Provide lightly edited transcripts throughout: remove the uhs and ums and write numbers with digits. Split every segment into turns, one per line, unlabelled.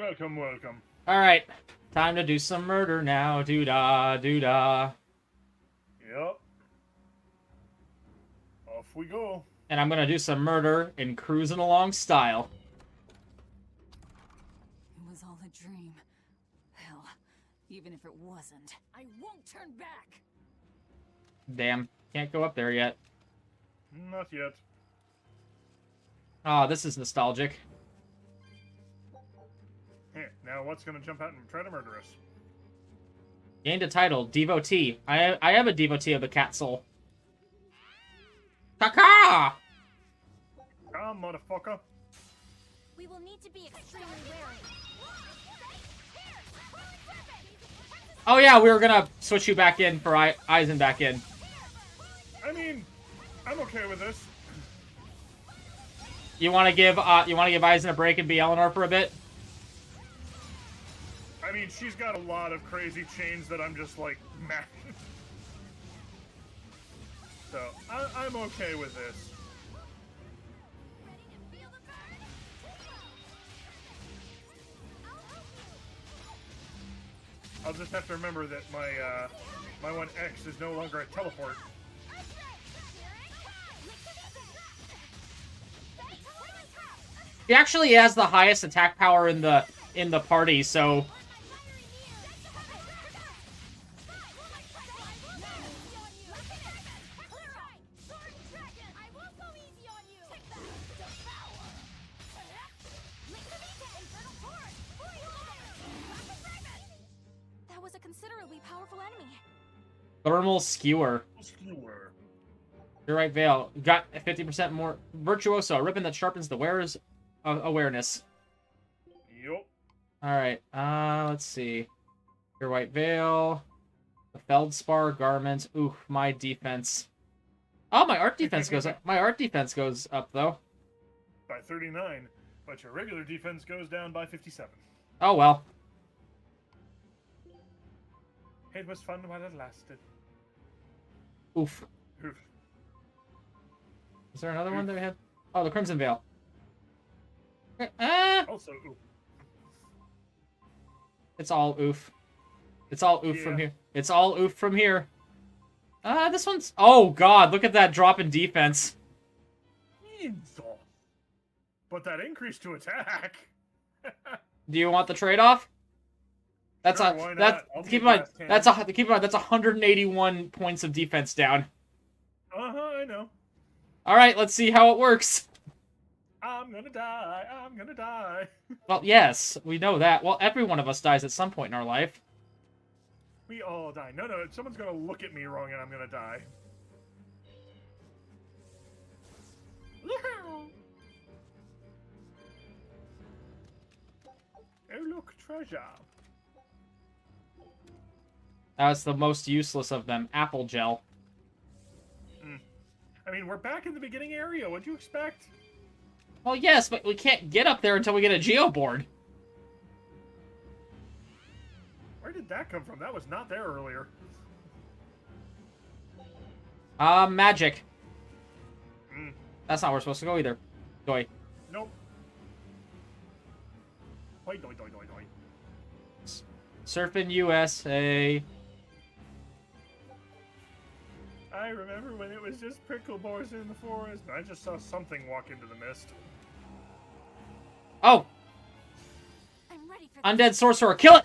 Welcome, welcome.
Alright, time to do some murder now. Doo-dah, doo-dah.
Yep. Off we go.
And I'm gonna do some murder in cruising along style.
It was all a dream. Hell, even if it wasn't, I won't turn back!
Damn, can't go up there yet.
Not yet.
Oh, this is nostalgic.
Now what's gonna jump out and try to murder us?
Gained a title, Devotee. I am a devotee of the cat soul. Caca!
Come, motherfucker.
We will need to be extremely wary.
Oh yeah, we were gonna switch you back in for Eisen back in.
I mean, I'm okay with this.
You wanna give Eisen a break and be Eleanor for a bit?
I mean, she's got a lot of crazy chains that I'm just like, meh. So, I'm okay with this. I'll just have to remember that my one X is no longer a teleport.
He actually has the highest attack power in the party, so
That was a considerably powerful enemy.
thermal skewer. Your right veil got 50% more virtuoso, a ribbon that sharpens the wearer's awareness.
Yup.
All right. Let's see. Your white veil, the feldspar garment. Ooh, my defense. Oh, my art defense goes up. My art defense goes up though.
By 39, but your regular defense goes down by 57.
Oh well.
It was fun while it lasted.
Oof.
Oof.
Is there another one that we had? Oh, the crimson veil.
Also, oof.
It's all oof. It's all oof from here. It's all oof from here. This one's... Oh, God. Look at that drop in defense.
But that increase to attack.
Do you want the trade-off? That's
Sure,
a...
why not?
That's...
I'll
Keep
take
in mind,
last 10.
that's a... Keep in mind, that's 181 points of defense down.
I know.
Alright, let's see how it works.
I'm gonna die. I'm gonna die.
Well, yes, we know that. Well, every one of us dies at some point in our life.
We all die. No, someone's gonna look at me wrong and I'm gonna die. Oh, look, treasure.
That's the most useless of them. Apple gel.
I mean, we're back in the beginning area. What'd you expect?
Well, yes, but we can't get up there until we get a geoboard.
Where did that come from? That was not there earlier.
Magic. That's not where we're supposed to go either. Doi.
Nope. Doi, doi, doi, doi, doi.
Surfing USA.
I remember when it was just prickle boars in the forest. I just saw something walk into the mist.
Oh!
I'm ready for
Undead sorcerer, kill it!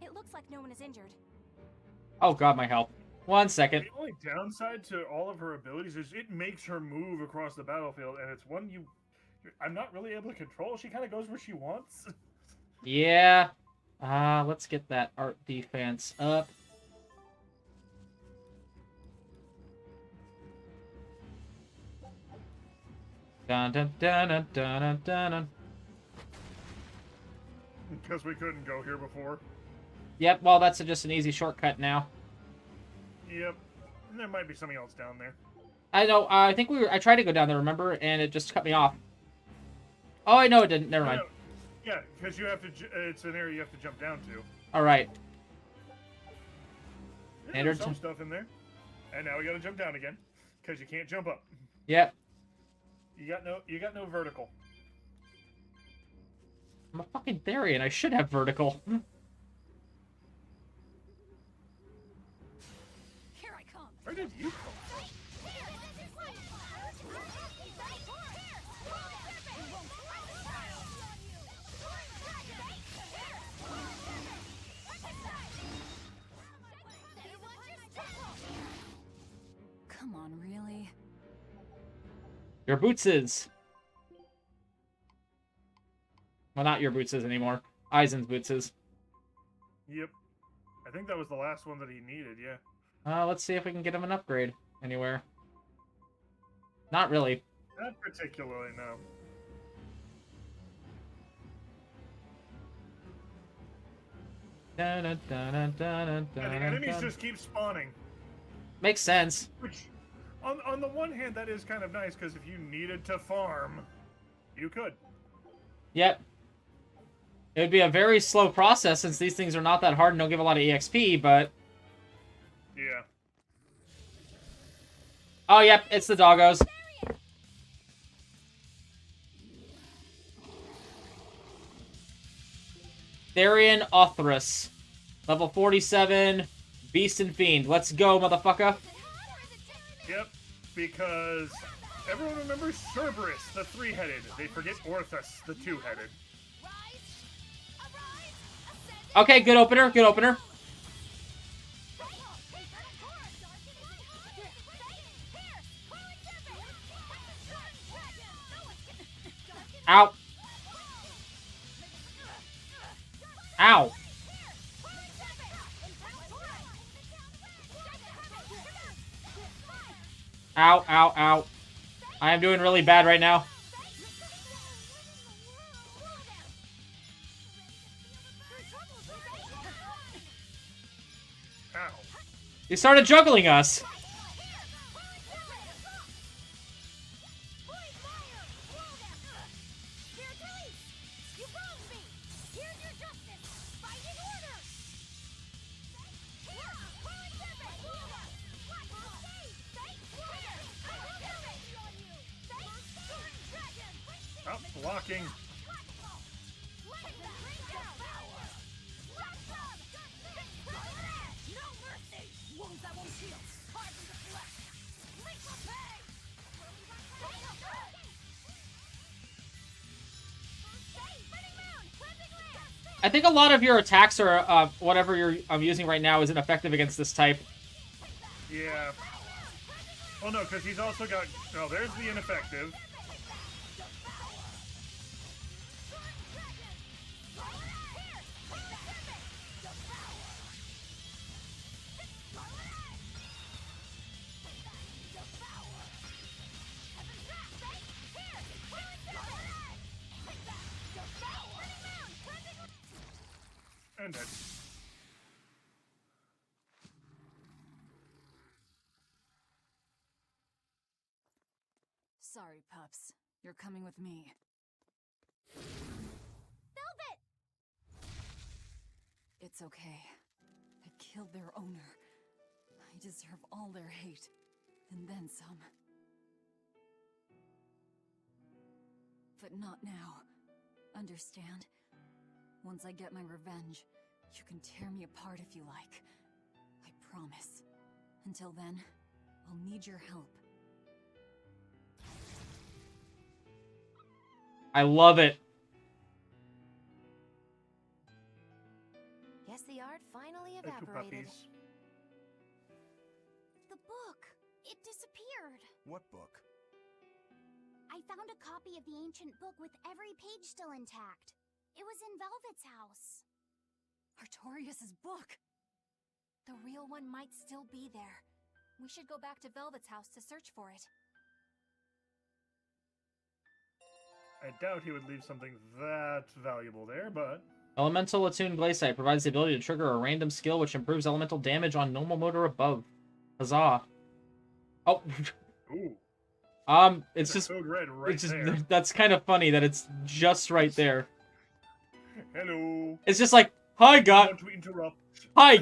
It looks like no one is injured.
Oh god, my health. 1 second.
The only downside to all of her abilities is it makes her move across the battlefield, and it's one I'm not really able to control. She kind of goes where she wants.
Yeah. Let's get that art defense up. Dun dun dun dun dun dun dun.
Because we couldn't go here before.
Yep, well, that's just an easy shortcut now.
Yep. And there might be something else down there.
I know, I think I tried to go down there, remember? And it just cut me off. Oh, I know it didn't. Never mind.
No, yeah, because you have to. It's an area you have to jump down to.
All right.
Yeah, there's some stuff in there. And now we gotta jump down again, because you can't jump up.
Yep.
You got no vertical.
I'm a fucking Therian. I should have vertical.
Here I come.
Where did you come from?
Come on, really?
Your bootses. Well, not your bootses anymore. Aizen's bootses.
Yep. I think that was the last one that he needed, yeah.
Let's see if we can get him an upgrade anywhere. Not really.
Not particularly, no.
Dun, dun, dun, dun, dun, dun,
And the enemies
dun.
just keep spawning.
Makes sense.
Which, on the one hand, that is kind of nice, because if you needed to farm, you could.
Yep. It would be a very slow process since these things are not that hard and don't give a lot of EXP, but...
Yeah.
Oh, yep, it's the doggos. Therian Othrus. Level 47, Beast and Fiend. Let's go, motherfucker.
Yep, because everyone remembers Cerberus, the three-headed. They forget Orthus, the two-headed.
Okay, good opener, good opener. Ow. Ow. Ow, ow, ow. I am doing really bad right now.
Ow.
You started juggling us.
Stop blocking.
I think a lot of your attacks are, whatever you're using right now isn't effective against this type.
Yeah. Well, no, because he's also got... Oh, there's the ineffective. And dead.
Sorry, pups. You're coming with me.
Velvet!
It's okay. I killed their owner. I deserve all their hate. And then some. But not now. Understand? Once I get my revenge, you can tear me apart if you like. I promise. Until then, I'll need your help.
I love it.
Guess the art finally
The two
evaporated.
puppies.
The book! It disappeared!
What book?
I found a copy of the ancient book with every page still intact. It was in Velvet's house.
Artorias' book!
The real one might still be there. We should go back to Velvet's house to search for it.
I doubt he would leave something that valuable there, but...
Elemental Attuned Glaciite provides the ability to trigger a random skill which improves elemental damage on normal mode or above. Huzzah. Oh.
Ooh.
It's just
code red right
it's just
there.
that's kind of funny that it's just right there.
Hello.
It's just like, hi guys,
Want to interrupt?
hi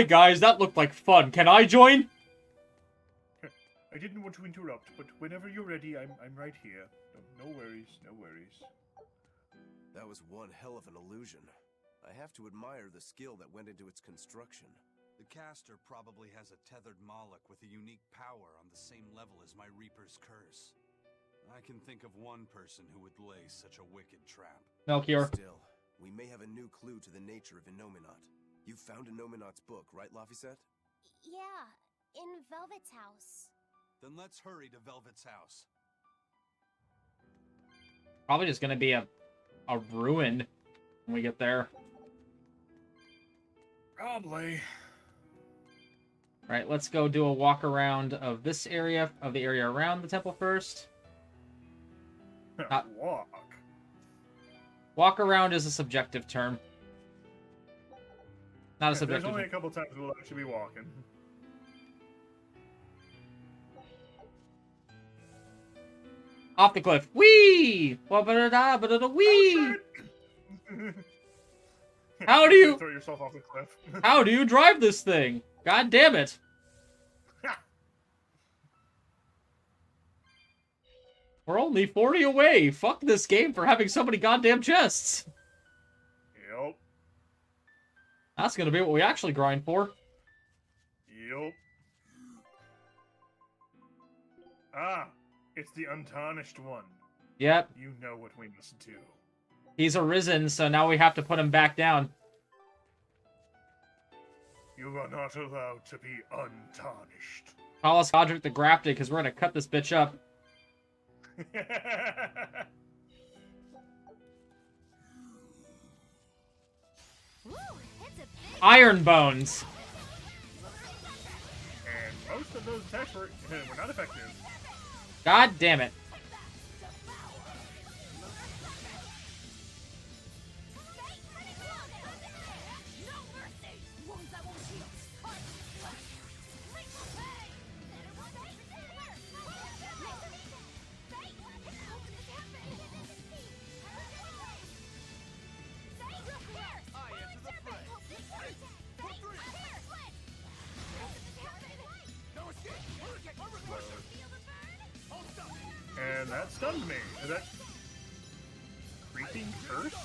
guys, that looked like fun. Can I join?
I didn't want to interrupt, but whenever you're ready, I'm right here. No worries, no worries.
That was one hell of an illusion. I have to admire the skill that went into its construction.
The caster probably has a tethered Moloch with a unique power on the same level as my Reaper's curse. I can think of one person who would lay such a wicked trap.
Melchior.
Still, we may have a new clue to the nature of Inominat. You found Inominat's book, right, Laphicet?
Yeah, in Velvet's house.
Then let's hurry to Velvet's house.
Probably just gonna be a ruin when we get there.
Probably.
Right, let's go do a walk around of this area, of the area around the temple first.
Walk.
Walk around is a subjective term. Not a
There's
subjective
only a
term.
couple times we'll actually be walking.
Off the cliff. Whee! Wee! How do you
throw yourself off the cliff?
how do you drive this thing? God damn it. We're only 40 away. Fuck this game for having so many goddamn chests.
Yep.
That's gonna be what we actually grind for.
Yep. Ah, it's the untarnished one.
Yep.
You know what we must do.
He's arisen, so now we have to put him back down.
You are not allowed to be untarnished.
Call us Godric the Grafted, because we're gonna cut this bitch up.
Woo, it's a big
Iron Bones.
And most of those attacks were not effective.
God damn it.
And that stunned me. Is that creeping curse?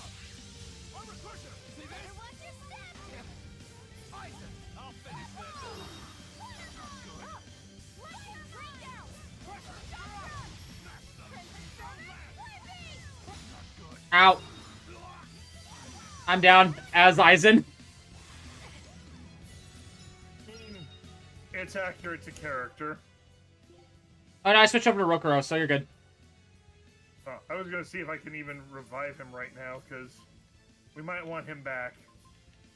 Ow. I'm down as Aizen.
It's accurate to character.
Oh no, I switched over to Rokuro, so you're good.
Oh, I was gonna see if I can even revive him right now, because we might want him back.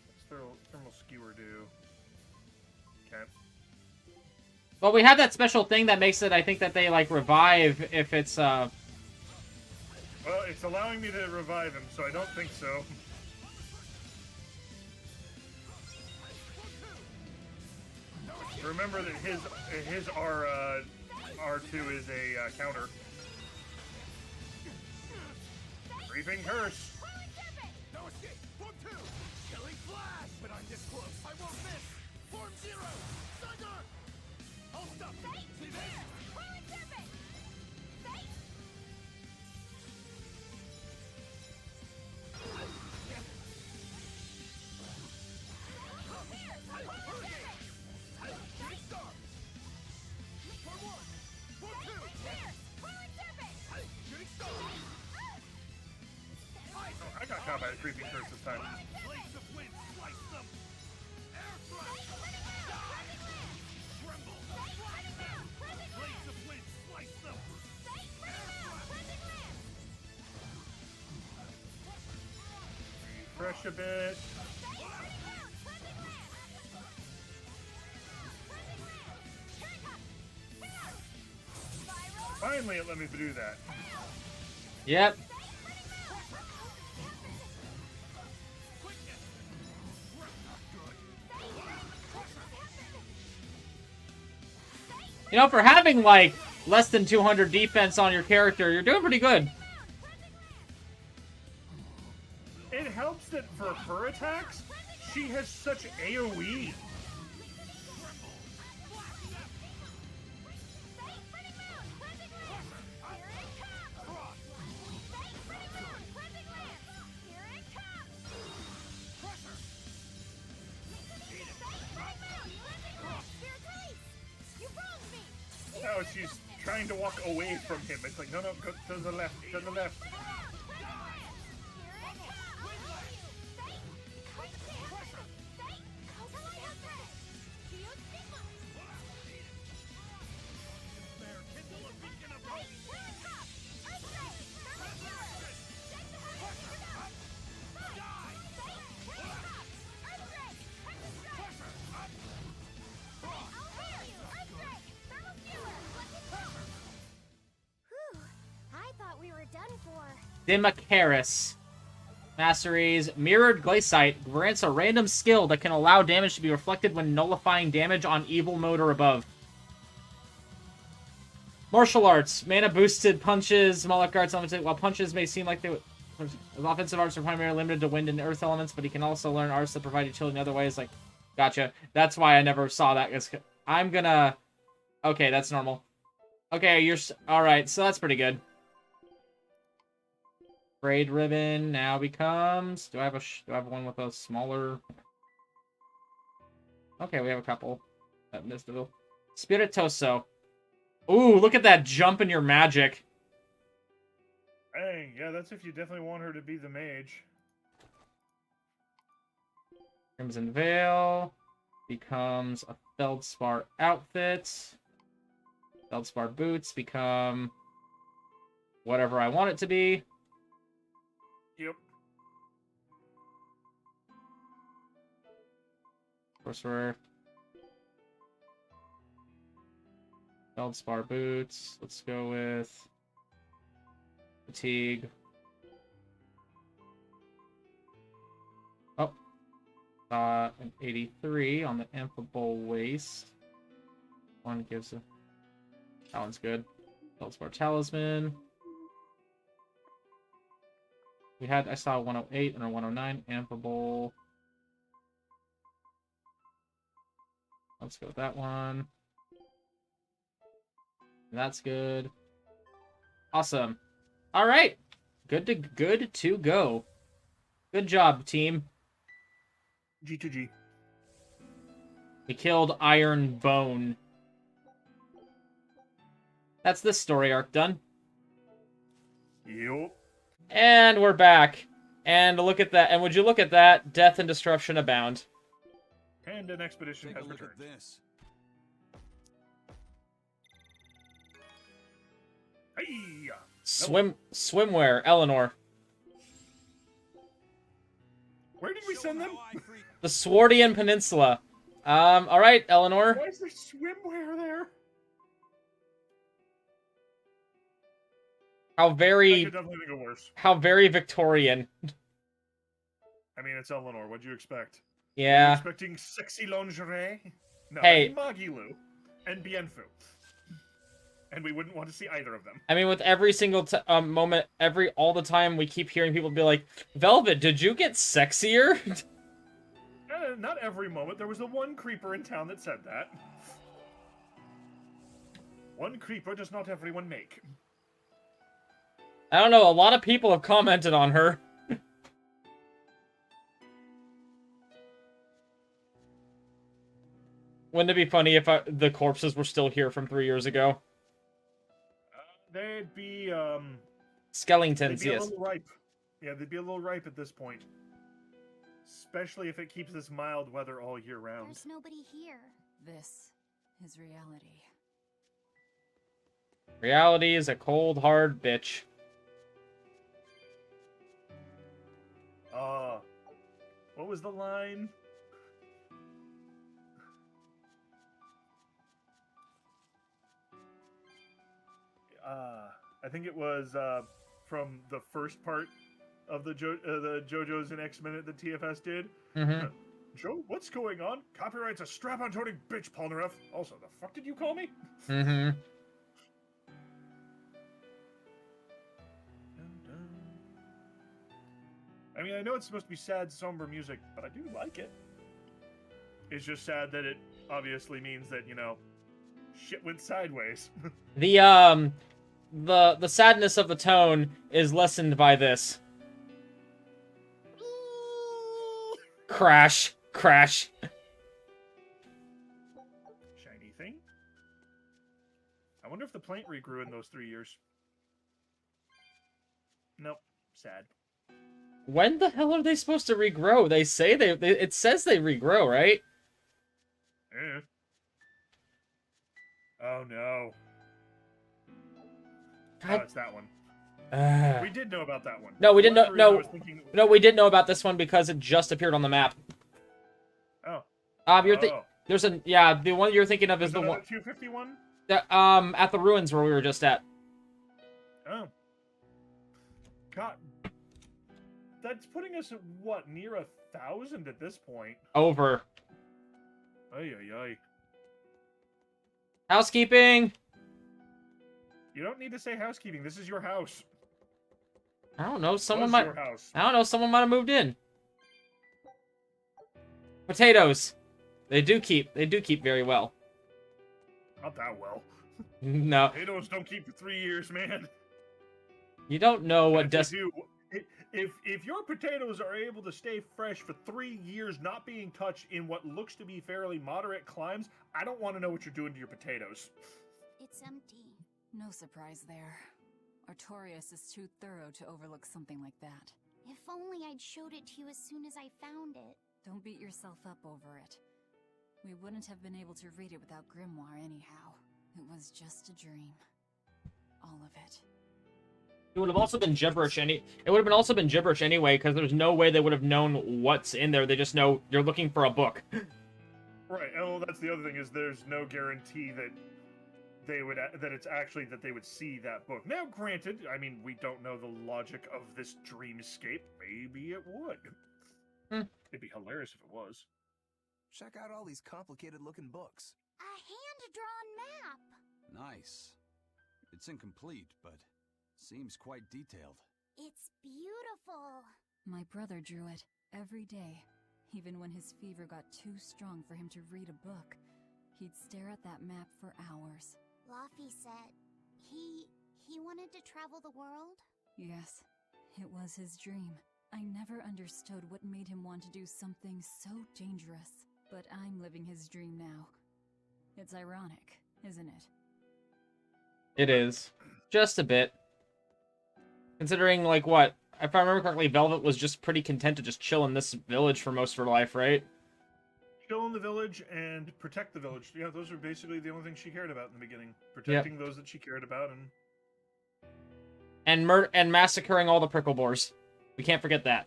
What's thermal skewer do? Okay.
Well, we have that special thing that makes it, I think, that they, like, revive if it's,
Well, it's allowing me to revive him, so I don't think so. Remember that his R2 is a counter. Creeping curse.
No escape! Form 2! Killing flash! But I'm this close! I won't miss! Form 0! Thunder! Hold up! See this?
I got caught by a creeping curse this time.
Blades of wind slice them! Air thrust! Tremble! Blades of wind slice them! Air thrust!
Refresh a bit. Finally, it let me do that.
You know, for having, like, less than 200 defense on your character, you're doing pretty good.
It helps that for her attacks, she has such AoE. Oh, she's trying to walk away from him. It's like, no, go to the left, to the left.
Demacaris. Masteries Mirrored Glaciite grants a random skill that can allow damage to be reflected when nullifying damage on evil mode or above. Martial Arts. Mana boosted punches. Moloch arts limited. While punches may seem like they would... Offensive arts are primarily limited to wind and earth elements, but he can also learn arts that provide utility in other ways. Like, gotcha. That's why I never saw that. I'm gonna... Okay, that's normal. Okay, you're... Alright, so that's pretty good. Braid ribbon now becomes... Do I have one with a smaller... Okay, we have a couple. That missed it. Spiritoso. Ooh, look at that jump in your magic.
Dang, yeah, that's if you definitely want her to be the mage.
Crimson Veil becomes a Feldspar outfit. Feldspar boots become whatever I want it to be.
Yep.
Sorcerer. Feldspar boots. Let's go with fatigue. Oh. An 83 on the amphibole waist. One gives a... That one's good. Feldspar talisman. I saw a 108 and a 109. Amphibole. Let's go with that one. That's good. Awesome. All right. Good to go. Good job, team.
G2G.
We killed Iron Bone. That's this story arc done.
Yep.
And we're back. And look at that. And would you look at that? Death and destruction abound.
And an expedition
Take
has
a look
returned.
at this.
Hey!
Swimwear, Eleanor.
Where did we send them?
The Swardian Peninsula. All right, Eleanor.
Why is there swimwear there?
How
I
very
could definitely think of worse.
How very Victorian.
I mean, it's Eleanor. What'd you expect? Were you
Yeah.
expecting sexy lingerie? No,
Hey.
Magilu and Bienfu. And we wouldn't want to see either of them.
I mean, with every single moment, all the time, we keep hearing people be like, "Velvet, did you get sexier?"
Not every moment. There was the one creeper in town that said that. One creeper does not everyone make.
I don't know. A lot of people have commented on her. Wouldn't it be funny if the corpses were still here from 3 years ago?
They'd be,
Skeletons,
they'd be a
yes.
little ripe. Yeah, they'd be a little ripe at this point. Especially if it keeps this mild weather all year round.
There's nobody here.
This is reality.
Reality is a cold, hard bitch.
What was the line? I think it was from the first part of the JoJo's and X-Men that the TFS did.
Mm-hmm.
Joe, what's going on? Copyright's a strap-on toting bitch, Polnareff. Also, the fuck did you call me?
Mm-hmm.
I mean, I know it's supposed to be sad, somber music, but I do like it. It's just sad that it obviously means that, you know, shit went sideways.
The sadness of the tone is lessened by this. Crash. Crash.
Shiny thing? I wonder if the plant regrew in those 3 years. Nope. Sad.
When the hell are they supposed to regrow? They say it says they regrow, right?
Eh. Oh no. Oh,
God.
it's that one. We did know about that one.
No, we didn't know.
One of the reasons I
No,
was thinking...
no, we did know about this one because it just appeared on the map.
Oh.
There's the one you're thinking of is the one
251?
at the ruins where we were just at.
Oh. God. That's putting us at what, near 1,000 at this point.
Over.
Ay ay ay.
Housekeeping.
You don't need to say housekeeping. This is your house.
I don't know. Someone
Was
might.
your house.
I don't know. Someone might have moved in. Potatoes. They do keep very well.
Not that well.
No,
Potatoes don't keep for 3 years, man.
you don't know what
If they do, if your potatoes are able to stay fresh for 3 years, not being touched in what looks to be fairly moderate climes, I don't want to know what you're doing to your potatoes.
It's empty.
No surprise there. Artorias is too thorough to overlook something like that.
If only I'd showed it to you as soon as I found it.
Don't beat yourself up over it. We wouldn't have been able to read it without Grimoire anyhow. It was just a dream. All of it.
It would have also been gibberish It would have been also been gibberish anyway, because there's no way they would have known what's in there. They just know you're looking for a book.
Right. And well, that's the other thing is there's no guarantee that it's actually that they would see that book. Now, granted, I mean we don't know the logic of this dreamscape. Maybe it would. It'd be hilarious if it was.
Check out all these complicated-looking books.
A hand-drawn map!
Nice. It's incomplete, but seems quite detailed.
It's beautiful.
My brother drew it every day. Even when his fever got too strong for him to read a book, he'd stare at that map for hours.
Laffy said he wanted to travel the world?
Yes, it was his dream. I never understood what made him want to do something so dangerous. But I'm living his dream now. It's ironic, isn't it?
It is. Just a bit. Considering, like, what? If I remember correctly, Velvet was just pretty content to just chill in this village for most of her life, right?
Chill in the village and protect the village. Yeah, those are basically the only things she cared about in the beginning. Protecting those that she cared about
and massacring all the prickle boars. We can't forget that.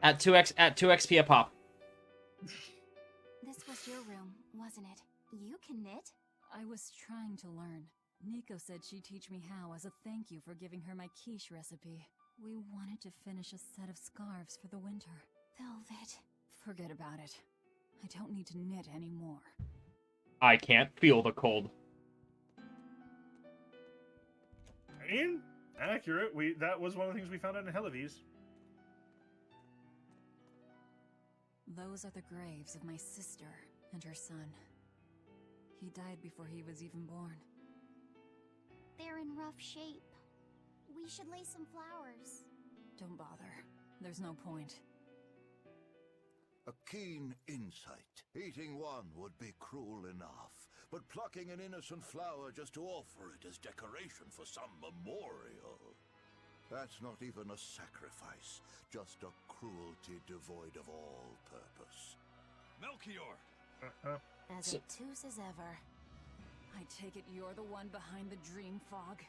At 2 XP a pop.
This was your room, wasn't it? You can knit.
I was trying to learn. Nico said she'd teach me how as a thank you for giving her my quiche recipe. We wanted to finish a set of scarves for the winter.
Velvet.
Forget about it. I don't need to knit anymore.
I can't feel the cold.
Accurate. That was one of the things we found out in Helives.
Those are the graves of my sister and her son. He died before he was even born.
They're in rough shape. We should lay some flowers.
Don't bother. There's no point.
A keen insight. Eating one would be cruel enough, but plucking an innocent flower just to offer it as decoration for some memorial. That's not even a sacrifice, just a cruelty devoid of all purpose.
Melchior!
As obtuse as ever.
I take it you're the one behind the dream fog?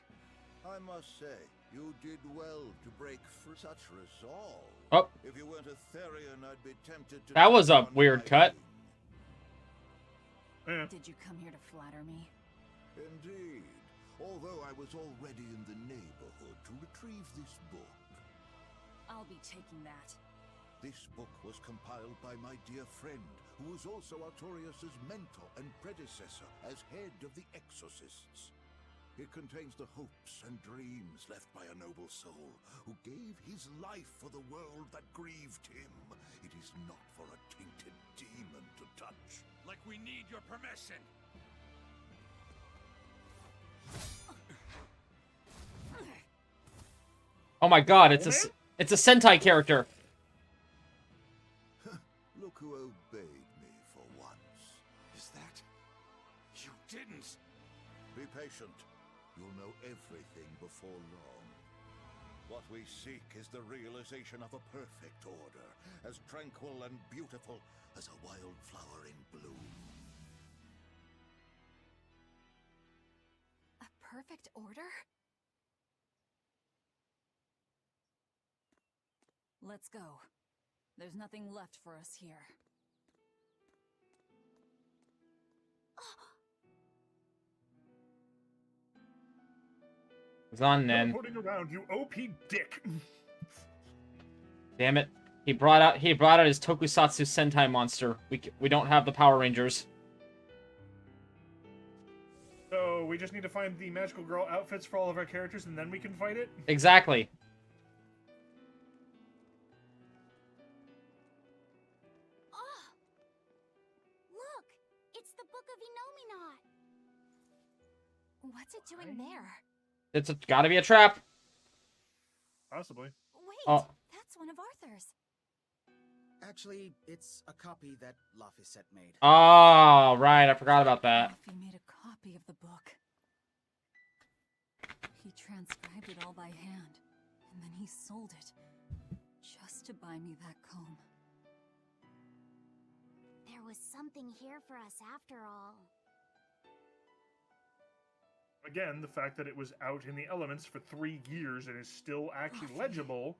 I must say, you did well to break for such resolve.
Oh.
If you weren't a Therian, I'd be tempted to...
That was a
take on
weird
my
cut.
wing.
Did you come here to flatter me?
Indeed. Although I was already in the neighborhood to retrieve this book.
I'll be taking that.
This book was compiled by my dear friend, who was also Artorias' mentor and predecessor as head of the Exorcists. It contains the hopes and dreams left by a noble soul who gave his life for the world that grieved him. It is not for a tainted demon to touch.
Like we need your permission.
Oh my god, it's a Sentai character.
Look who obeyed me for once.
Is that... You didn't!
Be patient. You'll know everything before long. What we seek is the realization of a perfect order, as tranquil and beautiful as a wildflower in bloom.
A perfect order? Let's go. There's nothing left for us here.
It's on then.
Putting around, you OP dick.
Damn it. He brought out his Tokusatsu Sentai monster. We don't have the Power Rangers.
So we just need to find the magical girl outfits for all of our characters, and then we can fight it?
Exactly.
Oh! Look! It's the Book of Inomata!
What's it doing there?
It's gotta be a trap.
Possibly.
Wait,
Oh.
that's one of Arthur's.
Actually, it's a copy that Laphicet made.
Oh, right. I forgot about that.
He made a copy of the book. He transcribed it all by hand, and then he sold it just to buy me that comb.
There was something here for us after all.
Again, the fact that it was out in the elements for 3 years and is still actually legible.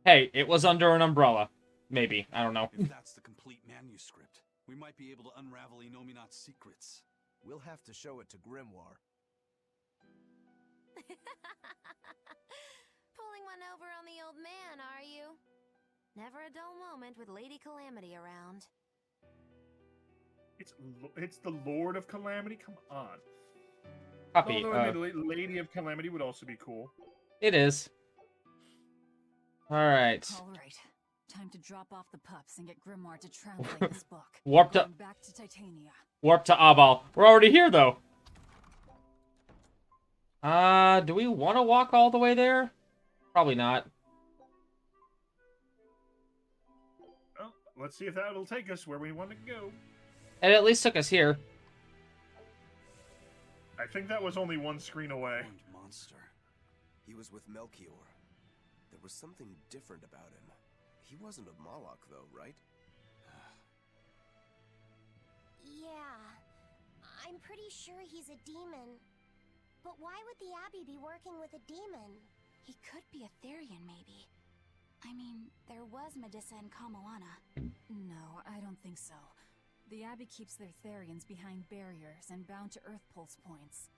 Hey, it was under an umbrella. Maybe. I don't know.
If that's the complete manuscript, we might be able to unravel Inominat's secrets.
We'll have to show it to Grimoire.
Pulling one over on the old man, are you? Never a dull moment with Lady Calamity around.
It's the Lord of Calamity? Come on.
Copy.
Although Lady of Calamity would also be cool.
It is. Alright.
Alright. Time to drop off the pups and get Grimoire to translate this book.
Warp to
Going back to Titania.
Warp to Abal. We're already here though. Do we want to walk all the way there? Probably not.
Well, let's see if that'll take us where we want to go.
It at least took us here.
I think that was only one screen away.
Horned monster.
He was with Melchior. There was something different about him. He wasn't a Moloch, though, right?
Yeah, I'm pretty sure he's a demon. But why would the Abbey be working with a demon?
He could be a Therian, maybe. I mean, there was Medusa and Kamoana. No, I don't think so. The Abbey keeps their Therians behind barriers and bound to Earth pulse points.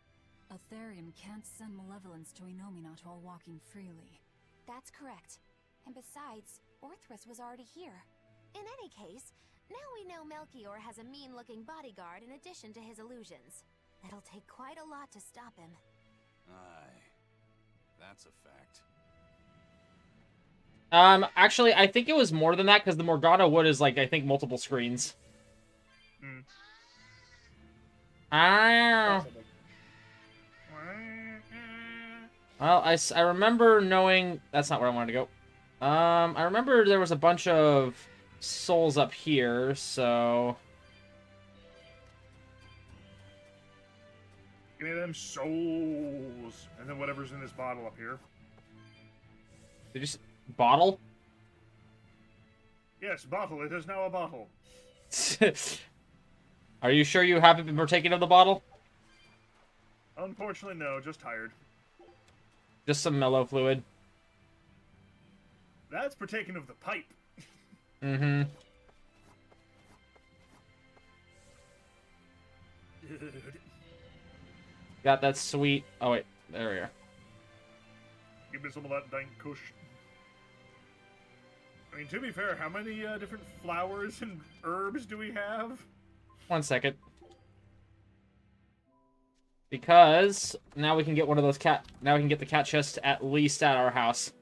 A Therian can't send malevolence to Inominat while walking freely.
That's correct. And besides, Orthrus was already here. In any case, now we know Melchior has a mean-looking bodyguard in addition to his illusions. It'll take quite a lot to stop him.
Aye. That's a fact.
Actually, I think it was more than that, because the Morgana Wood is, like, I think multiple screens.
Mm.
Ah. Well, I remember knowing... That's not where I wanted to go. I remember there was a bunch of souls up here, so...
Give me them souls. And then whatever's in this bottle up here.
Did you bottle?
Yes, bottle. It is now a bottle.
Are you sure you haven't been partaking of the bottle?
Unfortunately, no. Just tired.
Just some mellow fluid.
That's partaking of the pipe.
Mm-hmm.
Dude.
Got that sweet... Oh, wait. There we are.
Give me some of that dank kush. I mean, to be fair, how many different flowers and herbs do we have?
1 second. Because now we can get one of those cat. Now we can get the cat chest at least at our house.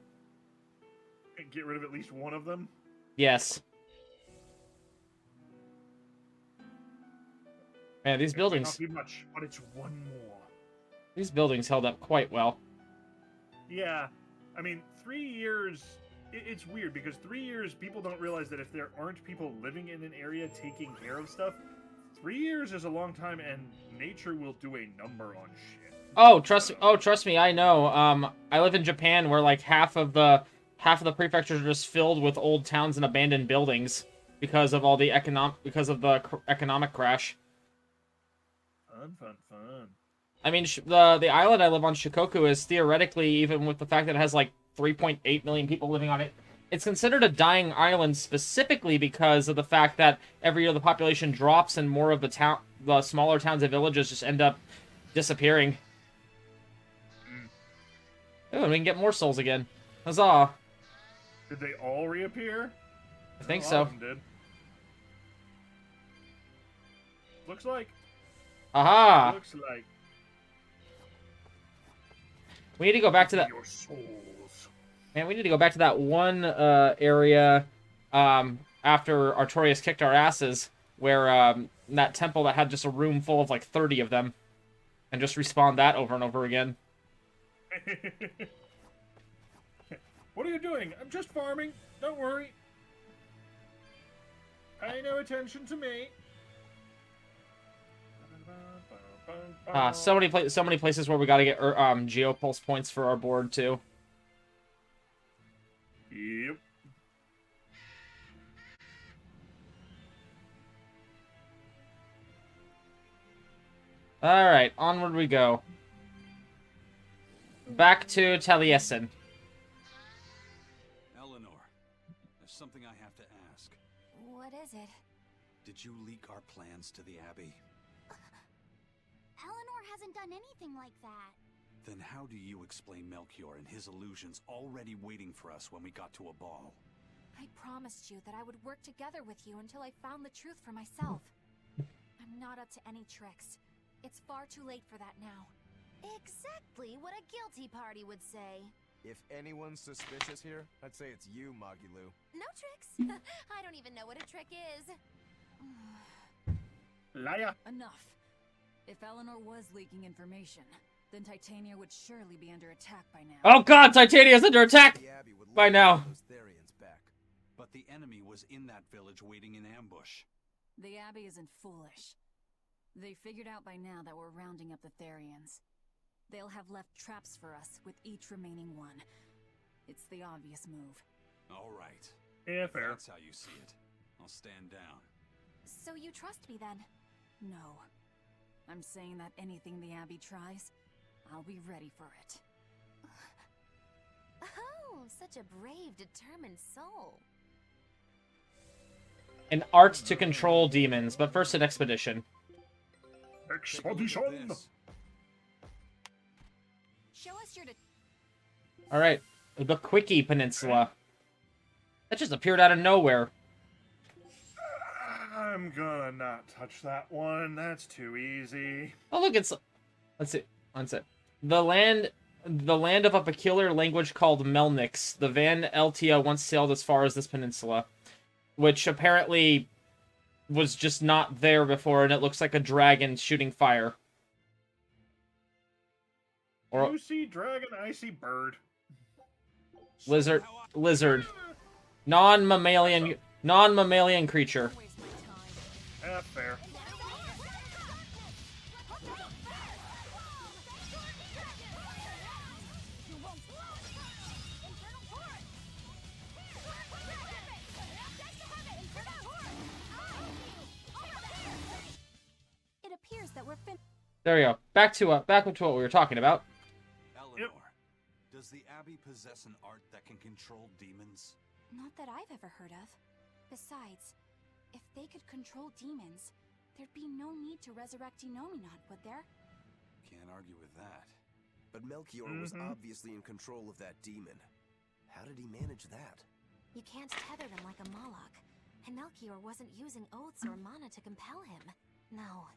And get rid of at least one of them?
Yes. Man, these buildings.
Might not be much, but it's one more.
These buildings held up quite well.
Yeah. I mean, 3 years... It's weird, because 3 years, people don't realize that if there aren't people living in an area taking care of stuff, 3 years is a long time, and nature will do a number on shit.
Oh, trust me, I know. I live in Japan, where like half of the prefectures are just filled with old towns and abandoned buildings because of all the economic crash.
Fun.
I mean, the island I live on, Shikoku, is theoretically, even with the fact that it has like 3.8 million people living on it, it's considered a dying island specifically because of the fact that every year the population drops and more of the smaller towns and villages just end up disappearing. Oh, and we can get more souls again. Huzzah!
Did they all reappear?
I think
A lot
so.
of them did. Looks like.
Aha!
Looks like.
We need to go back to that.
Your souls.
Man, we need to go back to that one area after Artorias kicked our asses, where that temple that had just a room full of like 30 of them, and just respawn that over and over again.
What are you doing? I'm just farming. Don't worry. Pay no attention to me.
So many places where we gotta get Geopulse points for our board too.
Yep.
Alright, onward we go. Back to Taliesin.
Eleanor, there's something I have to ask.
What is it?
Did you leak our plans to the Abbey?
Eleanor hasn't done anything like that.
Then how do you explain Melchior and his illusions already waiting for us when we got to a ball?
I promised you that I would work together with you until I found the truth for myself. I'm not up to any tricks. It's far too late for that now. Exactly what a guilty party would say.
If anyone's suspicious here, I'd say it's you, Magilu.
No tricks? I don't even know what a trick is.
Liar.
Enough. If Eleanor was leaking information, then Titania would surely be under attack by now.
Oh god, Titania's under attack!
The Abbey would
By
love
now.
those Therians back.
But the enemy was in that village waiting in ambush.
The Abbey isn't foolish. They figured out by now that we're rounding up the Therians. They'll have left traps for us with each remaining one. It's the obvious move.
All right.
Yeah,
If
fair.
that's how you see it. I'll stand down.
So you trust me then?
No. I'm saying that anything the Abbey tries, I'll be ready for it.
Oh, such a brave, determined soul.
An art to control demons, but first an expedition.
Take a look at
Expedition.
this.
Show us your
Alright, the Quickie Peninsula. That just appeared out of nowhere.
I'm gonna not touch that one. That's too easy.
Oh look, it's... Let's see. One sec. The land of a peculiar language called Melnix. The Van Eltia once sailed as far as this peninsula, which apparently was just not there before, and it looks like a dragon shooting fire. Or
You see dragon, I see bird.
lizard, non-mammalian creature.
Waste my time.
Fair.
It appears that we're
There we go. Back to what we were talking about.
Eleanor, does the Abbey possess an art that can control demons?
Not that I've ever heard of. Besides, if they could control demons, there'd be no need to resurrect Inomata, would there?
Can't argue with that.
But Melchior was obviously in control of that demon. How did he manage that?
You can't tether them like a Moloch, and Melchior wasn't using oaths or mana to compel him. No,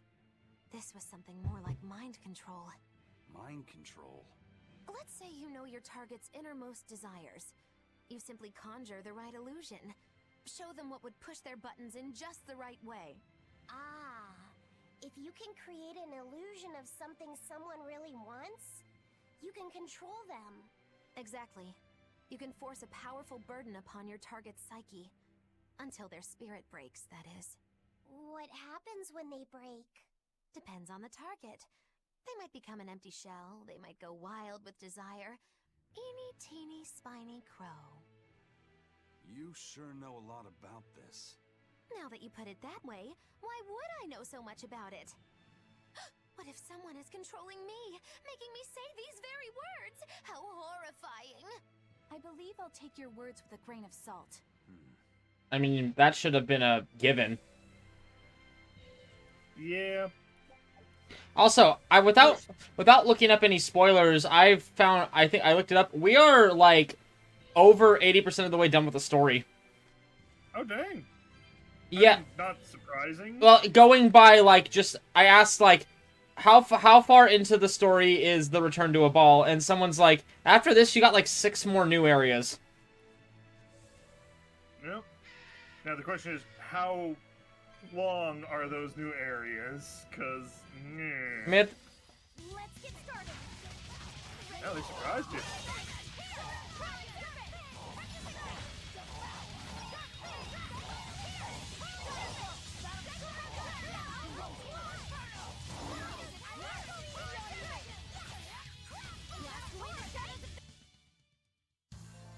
this was something more like mind control.
Mind control?
Let's say you know your target's innermost desires. You simply conjure the right illusion. Show them what would push their buttons in just the right way.
Ah, if you can create an illusion of something someone really wants, you can control them.
Exactly. You can force a powerful burden upon your target's psyche. Until their spirit breaks, that is.
What happens when they break?
Depends on the target. They might become an empty shell, they might go wild with desire. Eeny teeny spiny crow.
You sure know a lot about this.
Now that you put it that way, why would I know so much about it? What if someone is controlling me, making me say these very words? How horrifying!
I believe I'll take your words with a grain of salt.
I mean, that should have been a given.
Yeah.
Also, without looking up any spoilers, I think I looked it up. We are like over 80% of the way done with the story.
Oh dang.
Yeah.
I mean, not surprising.
Well, going by like just I asked like how far into the story is the return to a ball, and someone's like, after this you got like 6 more new areas.
Yep. Now the question is, how long are those new areas? Because
Myth.
Let's get started.
Yeah, they surprised you.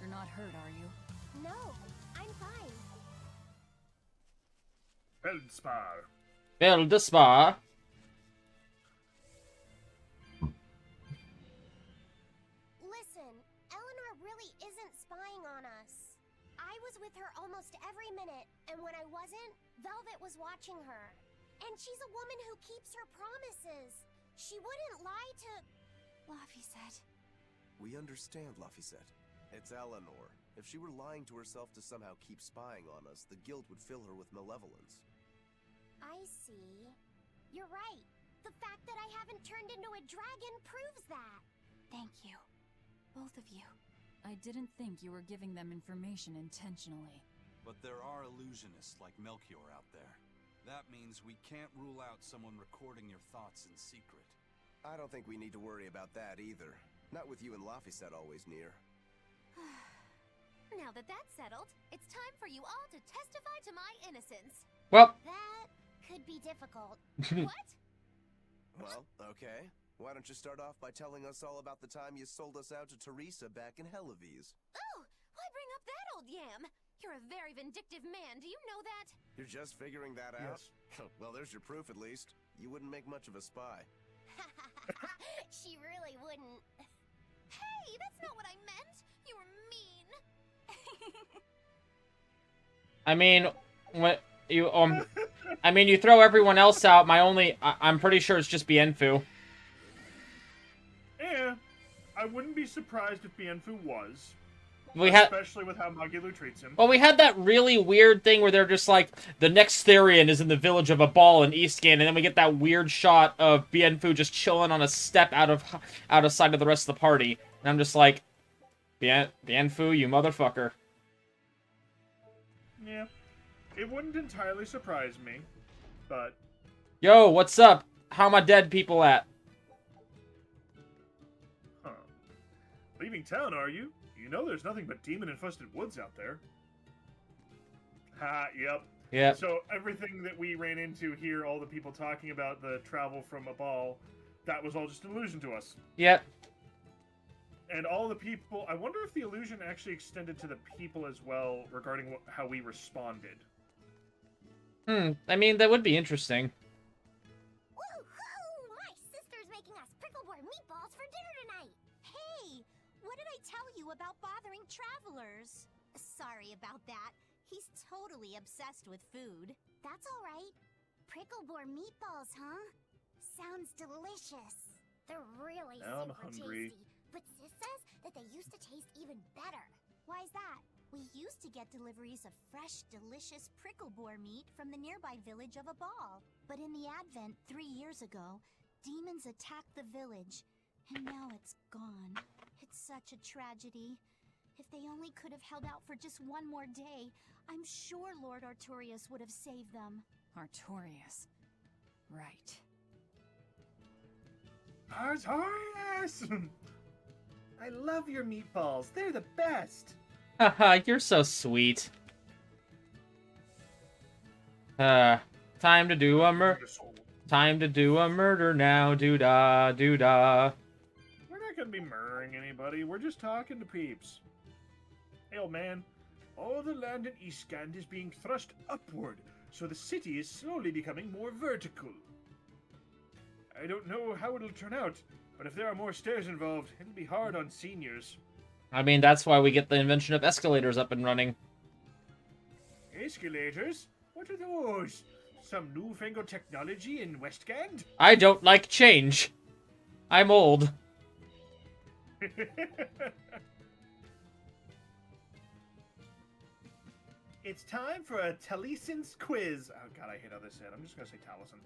You're not hurt, are you?
No, I'm fine.
Feldspar.
Feldspar.
Listen, Eleanor really isn't spying on us. I was with her almost every minute, and when I wasn't, Velvet was watching her. And she's a woman who keeps her promises. She wouldn't lie to...
Laphicet.
We understand, Laphicet. It's Eleanor. If she were lying to herself to somehow keep spying on us, the guilt would fill her with malevolence.
I see. You're right. The fact that I haven't turned into a dragon proves that.
Thank you. Both of you. I didn't think you were giving them information intentionally.
But there are illusionists like Melchior out there. That means we can't rule out someone recording your thoughts in secret.
I don't think we need to worry about that either. Not with you and Laphicet always near.
Now that that's settled, it's time for you all to testify to my innocence.
Well.
That could be difficult.
What?
Well, okay. Why don't you start off by telling us all about the time you sold us out to Teresa back in Helives?
Oh, why bring up that old yam? You're a very vindictive man, do you know that?
You're just figuring that out?
Yes.
Well, there's your proof at least. You wouldn't make much of a spy.
She really wouldn't.
Hey, that's not what I meant. You were mean.
I mean, what you I mean, you throw everyone else out. I'm pretty sure it's just Bienfu.
Yeah, I wouldn't be surprised if Bienfu was. Especially with how Magilu treats him.
Well, we had that really weird thing where they're just like, the next Therian is in the village of a ball in Eastgate, and then we get that weird shot of Bienfu just chilling on a step out of sight of the rest of the party. And I'm just like, Bienfu, you motherfucker.
Yeah. It wouldn't entirely surprise me, but...
Yo, what's up? How my dead people at?
Huh. Leaving town, are you? You know there's nothing but demon-infested woods out there. Ha, yep.
Yeah.
So everything that we ran into here, all the people talking about the travel from a ball, that was all just an illusion to us.
Yep.
And all the people... I wonder if the illusion actually extended to the people as well regarding how we responded.
I mean, that would be interesting.
Woohoo! My sister's making us prickleboard meatballs for dinner tonight!
Hey! What did I tell you about bothering travelers? Sorry about that. He's totally obsessed with food.
That's alright. Prickleboard meatballs, huh? Sounds delicious. They're really
Now I'm
super
hungry.
tasty. But Sis says that they used to taste even better. Why's that?
We used to get deliveries of fresh, delicious prickle boar meat from the nearby village of Abal. But in the Advent 3 years ago, demons attacked the village, and now it's gone. It's such a tragedy. If they only could have held out for just one more day, I'm sure Lord Artorius would have saved them.
Artorius. Right.
Artorias! I love your meatballs. They're the best.
Haha, you're so sweet. Time to do a murder now, doo-da, doo-da.
We're not gonna be murdering anybody. We're just talking to peeps. Hey, old man. All the land in Midgand is being thrust upward, so the city is slowly becoming more vertical. I don't know how it'll turn out, but if there are more stairs involved, it'll be hard on seniors.
I mean, that's why we get the invention of escalators up and running.
Escalators? What are those? Some newfangled technology in Westgand?
I don't like change. I'm old.
It's time for a Talison's quiz. Oh god, I hate how this said. I'm just gonna say Taliesin.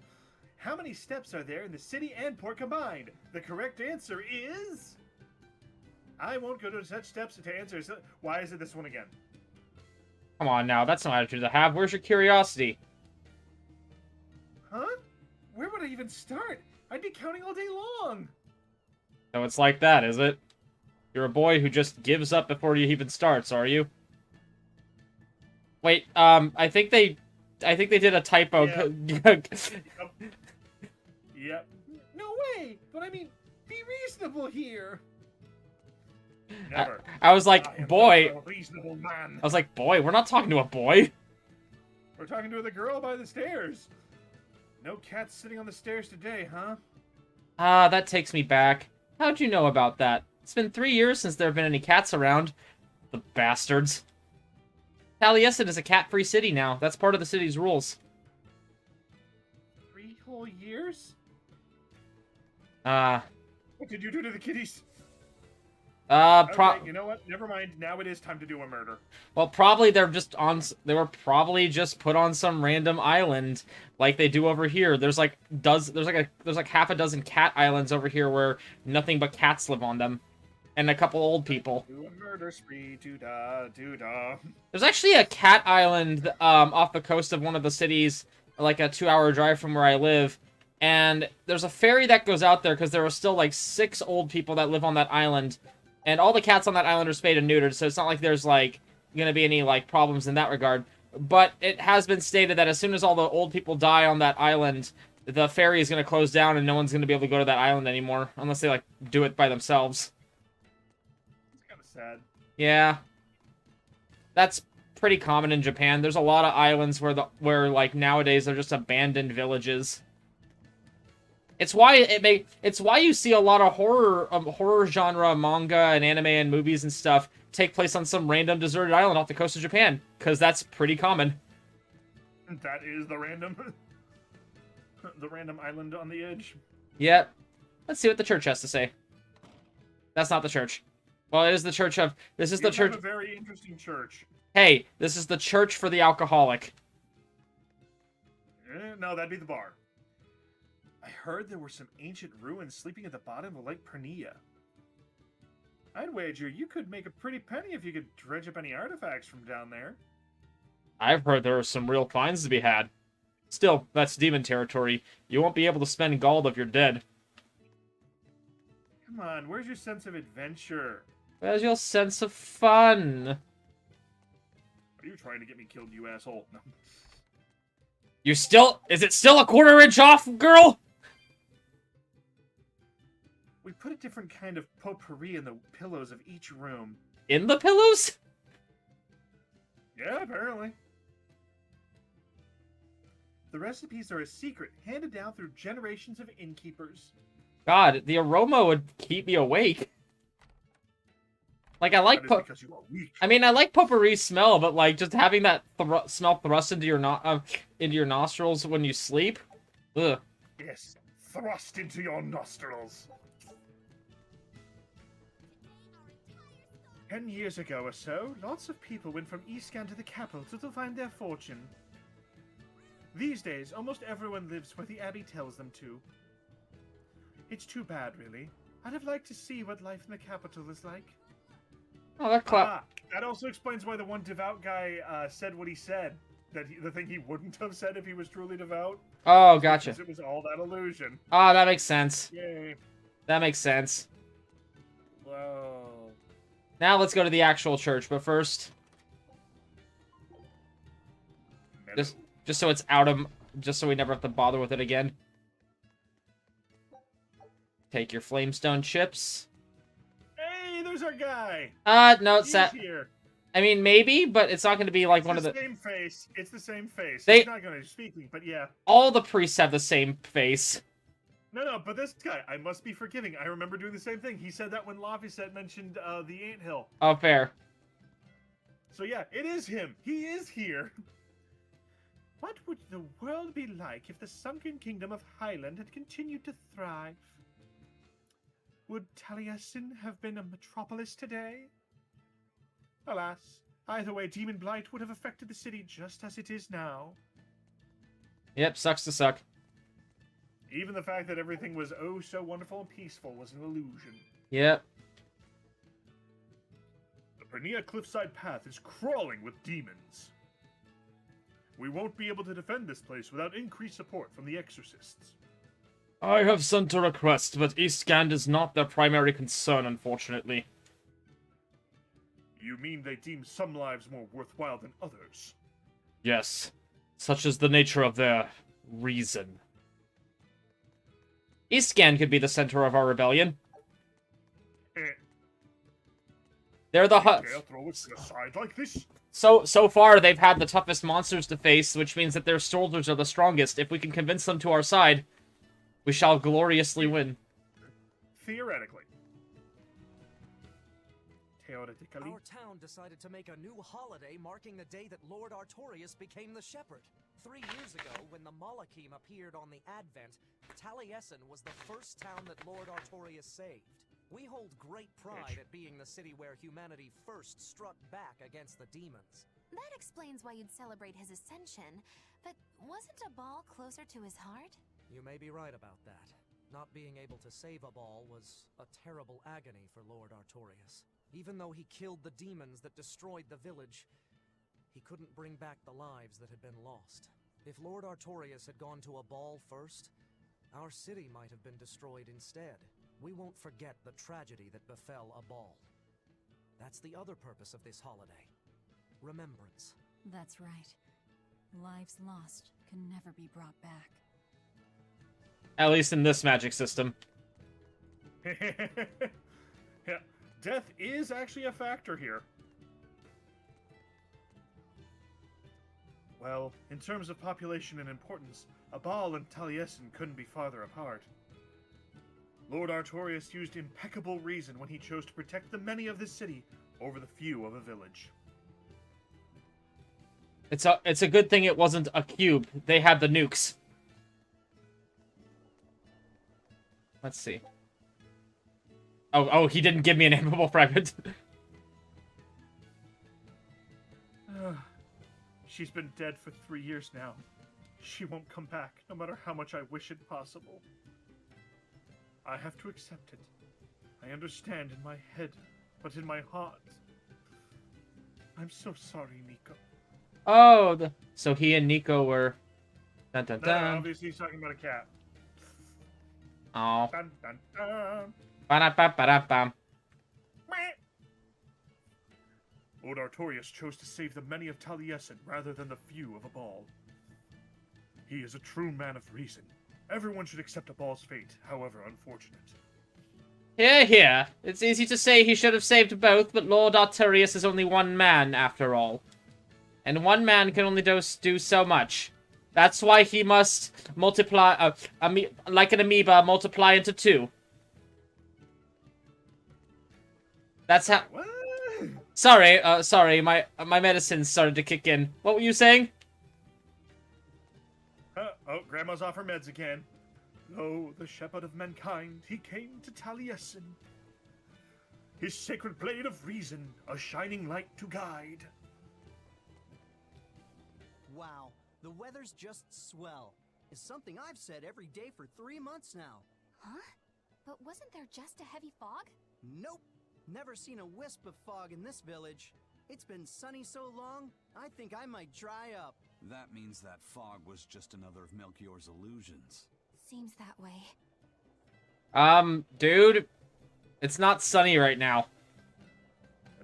How many steps are there in the city and port combined? The correct answer is... I won't go to such steps to answer. Why is it this one again?
Come on now, that's no attitude to have. Where's your curiosity?
Huh? Where would I even start? I'd be counting all day long.
So it's like that, is it? You're a boy who just gives up before you even starts, are you? Wait, I think they did a typo.
Yeah. Yep. No way! But I mean, be reasonable here. Never.
I was like, boy.
A reasonable man.
I was like, boy, we're not talking to a boy.
We're talking to the girl by the stairs. No cats sitting on the stairs today, huh?
Ah, that takes me back. How'd you know about that? It's been 3 years since there have been any cats around. The bastards. Taliesin is a cat-free city now. That's part of the city's rules.
3 whole years?
What
did you do to the kitties?
Okay,
you know what? Never mind. Now it is time to do a murder.
Well, probably they were probably just put on some random island like they do over here. There's like half a dozen cat islands over here where nothing but cats live on them. And a couple old people.
Do a murder spree, doo-da, doo-da.
There's actually a cat island off the coast of one of the cities, like a 2-hour drive from where I live. And there's a ferry that goes out there because there are still like 6 old people that live on that island. And all the cats on that island are spayed and neutered, so it's not like there's like gonna be any like problems in that regard. But it has been stated that as soon as all the old people die on that island, the ferry is gonna close down and no one's gonna be able to go to that island anymore unless they like do it by themselves.
Sad.
Yeah. That's pretty common in Japan. There's a lot of islands where like nowadays they're just abandoned villages. It's why you see a lot of horror genre manga and anime and movies and stuff take place on some random deserted island off the coast of Japan, cuz that's pretty common.
That is the random island on the edge.
Yep. Let's see what the church has to say. That's not the church. Well, it is the church of... This is the church...
a very interesting church.
Hey, this is the church for the alcoholic.
No, that'd be the bar. I heard there were some ancient ruins sleeping at the bottom of Lake Pernia. I'd wager you could make a pretty penny if you could dredge up any artifacts from down there.
I've heard there are some real finds to be had. Still, that's demon territory. You won't be able to spend gold if you're dead.
Come on, where's your sense of adventure?
Where's your sense of fun?
Are you trying to get me killed, you asshole? No.
You still... Is it still a 1/4 inch off, girl?
We put a different kind of potpourri in the pillows of each room.
In the pillows?
Yeah, apparently. The recipes are a secret, handed down through generations of innkeepers.
God, the aroma would keep me awake. Like, I like I mean, I like potpourri smell, but like just having that smell thrust into your nostrils when you sleep. Ugh.
Yes, thrust into your nostrils. 10 years ago or so, lots of people went from Midgand to the capital to find their fortune. These days, almost everyone lives where the Abbey tells them to. It's too bad, really. I'd have liked to see what life in the capital is like.
Oh,
That also explains why the one devout guy said what he said. The thing he wouldn't have said if he was truly devout.
Oh, gotcha.
Because it was all that illusion.
Oh, that makes sense.
Yay.
That makes sense.
Whoa.
Now let's go to the actual church, but first... Just so it's out of... Just so we never have to bother with it again. Take your flamestone chips.
Hey, there's our guy!
No, it's
He's here.
I mean, maybe, but it's not going to be like one of the...
It's the same face. It's the same face.
They...
He's not going to be speaking, but yeah.
All the priests have the same face.
No, but this guy, I must be forgiving. I remember doing the same thing. He said that when Laphicet mentioned the anthill.
Oh, fair.
So yeah, it is him. He is here. What would the world be like if the sunken kingdom of Highland had continued to thrive? Would Taliesin have been a metropolis today? Alas, either way, demon blight would have affected the city just as it is now.
Yep, sucks to suck.
Even the fact that everything was oh so wonderful and peaceful was an illusion.
Yep.
The Pernia cliffside path is crawling with demons. We won't be able to defend this place without increased support from the exorcists.
I have sent a request, but Midgand is not their primary concern, unfortunately.
You mean they deem some lives more worthwhile than others?
Yes. Such is the nature of their reason. Midgand could be the center of our rebellion. They're the
throw it to the side like this?
So far, they've had the toughest monsters to face, which means that their soldiers are the strongest. If we can convince them to our side, we shall gloriously win.
Theoretically.
Our town decided to make a new holiday marking the day that Lord Artorius became the shepherd. 3 years ago, when the Malachim appeared on the Advent, Taliesin was the first town that Lord Artorius saved. We hold great pride at being the city where humanity first struck back against the demons.
That explains why you'd celebrate his ascension, but wasn't a ball closer to his heart?
You may be right about that. Not being able to save a ball was a terrible agony for Lord Artorius. Even though he killed the demons that destroyed the village, he couldn't bring back the lives that had been lost. If Lord Artorius had gone to a ball first, our city might have been destroyed instead. We won't forget the tragedy that befell a ball. That's the other purpose of this holiday. Remembrance.
That's right. Lives lost can never be brought back.
At least in this magic system.
Yeah, death is actually a factor here. Well, in terms of population and importance, Abal and Taliesin couldn't be farther apart. Lord Artorius used impeccable reason when he chose to protect the many of this city over the few of a village.
It's a good thing it wasn't a cube. They had the nukes. Let's see. Oh, he didn't give me an animable fragment.
She's been dead for 3 years now. She won't come back, no matter how much I wish it possible. I have to accept it. I understand in my head, but in my heart... I'm so sorry, Nico.
Oh, so he and Nico were... Dun, dun, dun.
No, obviously he's talking about a cat.
Oh.
Dun, dun, dun.
Ba-da-ba-ba-da-bam.
Lord Artorius chose to save the many of Taliesin rather than the few of Abal. He is a true man of reason. Everyone should accept Abal's fate, however unfortunate.
Here. It's easy to say he should have saved both, but Lord Artorius is only one man, after all. And one man can only do so much. That's why he must multiply, like an amoeba, multiply into 2. That's how...
What?
Sorry, my medicine started to kick in. What were you saying?
Oh, Grandma's off her meds again. Lo, the shepherd of mankind, he came to Taliesin. his sacred blade of reason, a shining light to guide.
Wow, the weather's just swell. It's something I've said every day for 3 months now.
Huh? But wasn't there just a heavy fog?
Nope. Never seen a wisp of fog in this village. It's been sunny so long, I think I might dry up.
That means that fog was just another of Melchior's illusions.
Seems that way.
Dude, it's not sunny right now.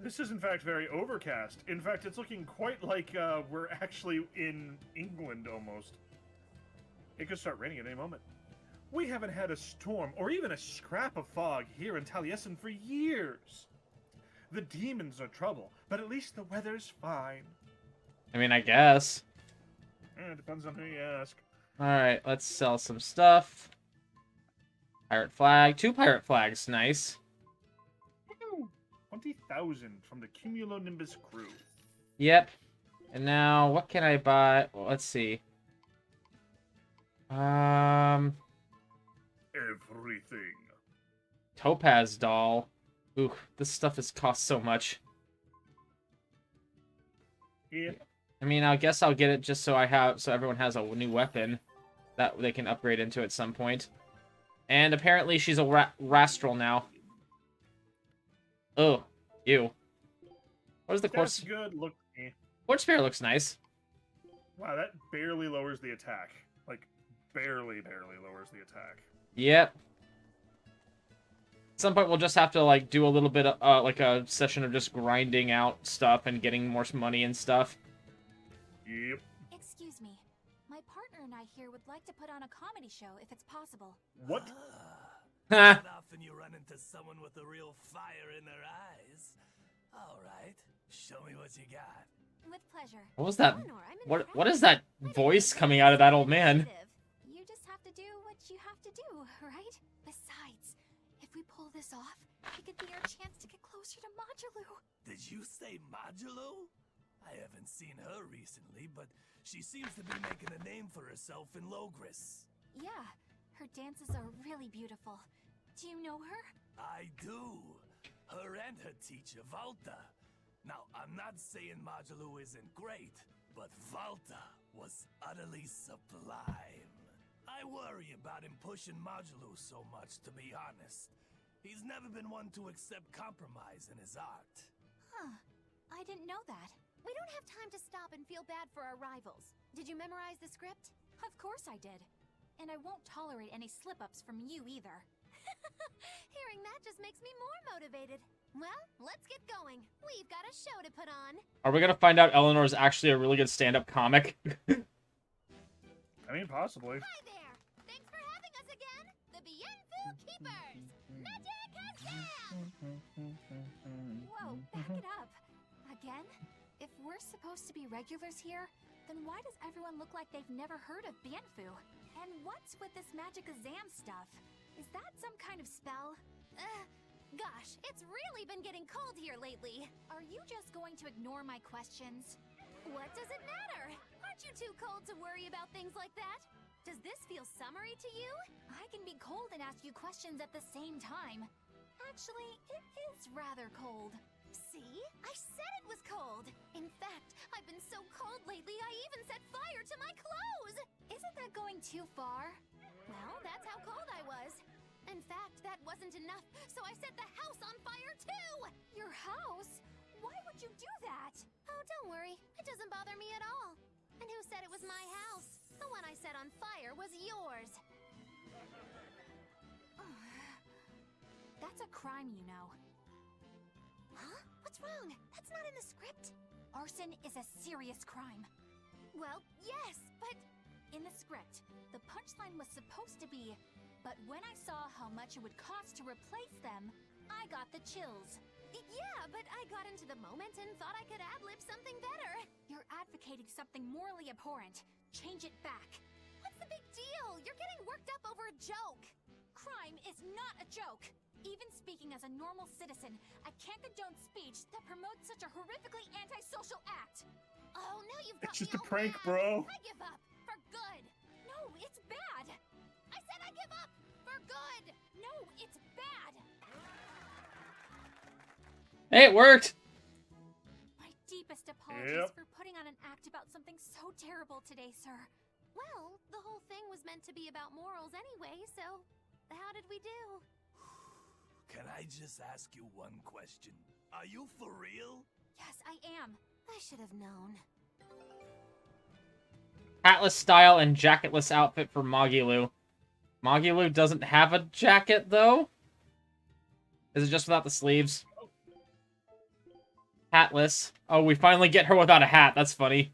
This is in fact very overcast. In fact, it's looking quite like we're actually in England almost. It could start raining at any moment. We haven't had a storm or even a scrap of fog here in Taliesin for years. The demons are trouble, but at least the weather's fine.
I mean, I guess.
It depends on who you ask.
Alright, let's sell some stuff. Pirate flag. 2 pirate flags. Nice.
20,000 from the Cumulonimbus crew.
Yep. And now, what can I buy? Well, let's see.
Everything.
Topaz doll. Ooh, this stuff has cost so much.
Yeah.
I mean, I guess I'll get it just so everyone has a new weapon that they can upgrade into at some point. And apparently she's a Rastral now. Oh, ew. What is the
That's
course?
good. Look.
Quartz Spear looks nice.
Wow, that barely lowers the attack. Like, barely lowers the attack.
Yep. At some point, we'll just have to, like, do a little bit of, like, a session of just grinding out stuff and getting more money and stuff.
Yep.
Excuse me. My partner and I here would like to put on a comedy show if it's possible.
What?
Not often you run into someone with a real fire in their eyes. All right, show me what you got.
With pleasure.
What was that?
Eleanor,
What is that voice coming out of that old man?
You just have to do what you have to do, right? Besides, if we pull this off, it could be our chance to get closer to Modulu.
Did you say Modulu? I haven't seen her recently, but she seems to be making a name for herself in Logris.
Yeah, her dances are really beautiful. Do you know her?
I do. Her and her teacher, Valta. Now, I'm not saying Modulu isn't great, but Valta was utterly sublime. I worry about him pushing Modulu so much, to be honest. He's never been one to accept compromise in his art.
Huh. I didn't know that.
We don't have time to stop and feel bad for our rivals. Did you memorize the script?
Of course I did. And I won't tolerate any slip-ups from you either.
Hearing that just makes me more motivated. Well, let's get going. We've got a show to put on.
Are we gonna find out Eleanor is actually a really good stand-up comic?
I mean, possibly.
Hi there! Thanks for having us again! The Bienfu Keepers! Magic has
Whoa, back it up. Again? If we're supposed to be regulars here, then why does everyone look like they've never heard of Bienfu? And what's with this magic exam stuff? Is that some kind of spell?
Gosh, it's really been getting cold here lately.
Are you just going to ignore my questions?
What does it matter? Aren't you too cold to worry about things like that? Does this feel summery to you?
I can be cold and ask you questions at the same time. Actually, it is rather cold.
See? I said it was cold! In fact, I've been so cold lately I even set fire to my clothes!
Isn't that going too far?
Well, that's how cold I was. In fact, that wasn't enough, so I set the house on fire too!
Your house? Why would you do that?
Oh, don't worry. It doesn't bother me at all. And who said it was my house? The one I set on fire was yours.
That's a crime, you know.
Huh? What's wrong? That's not in the script.
Arson is a serious crime.
Well, yes, but...
In the script, the punchline was supposed to be, but when I saw how much it would cost to replace them, I got the chills.
Yeah, but I got into the moment and thought I could ad-lib something better.
You're advocating something morally abhorrent. Change it back.
What's the big deal? You're getting worked up over a joke.
Crime is not a joke. Even speaking as a normal citizen, I can't condone speech that promotes such a horrifically antisocial act.
Oh, now you've got
It's just
me
a
all
prank,
mad.
bro.
I give up. For good.
No, it's bad.
I said I give up. For good.
No, it's bad.
Hey, it worked!
My deepest apologies for putting on an act about something so terrible today, sir.
Well, the whole thing was meant to be about morals anyway, so how did we do?
Can I just ask you one question? Are you for real?
Yes, I am.
I should have known.
Hatless style and jacketless outfit for Magilu. Magilu doesn't have a jacket, though? Is it just without the sleeves? Hatless. Oh, we finally get her without a hat. That's funny.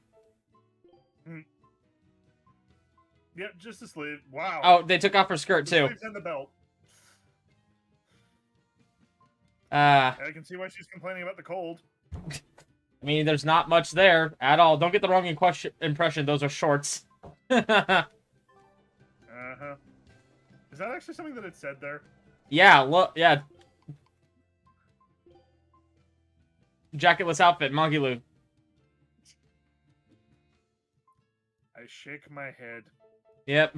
Yep, just the sleeve. Wow.
Oh, they took off her skirt, too.
Sleeves and the belt.
I
can see why she's complaining about the cold.
mean, there's not much there at all. Don't get the wrong impression. Those are shorts.
Uh-huh. Is that actually something that it said there?
Yeah, look, yeah. Jacketless outfit, Magilu.
I shake my head.
Yep.